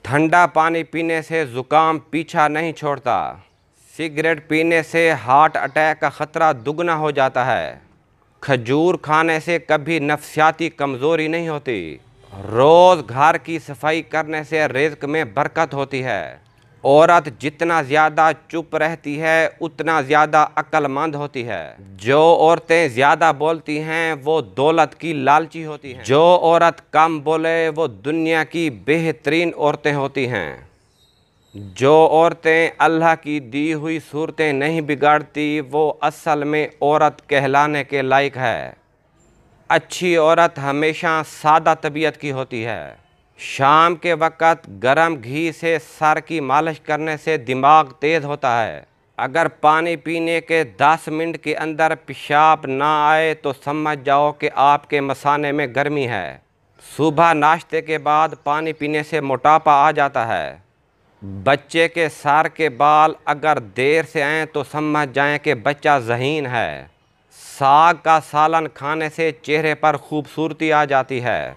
ठंडा पानी पीने से ज़ुकाम पीछा नहीं छोड़ता। सिगरेट पीने से हार्ट अटैक का ख़तरा दुगना हो जाता है। खजूर खाने से कभी नफ्सियाती कमज़ोरी नहीं होती। रोज़ घर की सफाई करने से रिज़्क में बरकत होती है। औरत जितना ज़्यादा चुप रहती है उतना ज़्यादा अक्लमंद होती है। जो औरतें ज़्यादा बोलती हैं वो दौलत की लालची होती हैं। जो औरत कम बोले वो दुनिया की बेहतरीन औरतें होती हैं। जो औरतें अल्लाह की दी हुई सूरतें नहीं बिगाड़ती वो असल में औरत कहलाने के लायक है। अच्छी औरत हमेशा सादा तबीयत की होती है। शाम के वक़्त गर्म घी से सर की मालिश करने से दिमाग तेज़ होता है। अगर पानी पीने के 10 मिनट के अंदर पेशाब ना आए तो समझ जाओ कि आपके मसाने में गर्मी है। सुबह नाश्ते के बाद पानी पीने से मोटापा आ जाता है। बच्चे के सर के बाल अगर देर से आएँ तो समझ जाएं कि बच्चा ज़हीन है। साग का सालन खाने से चेहरे पर खूबसूरती आ जाती है।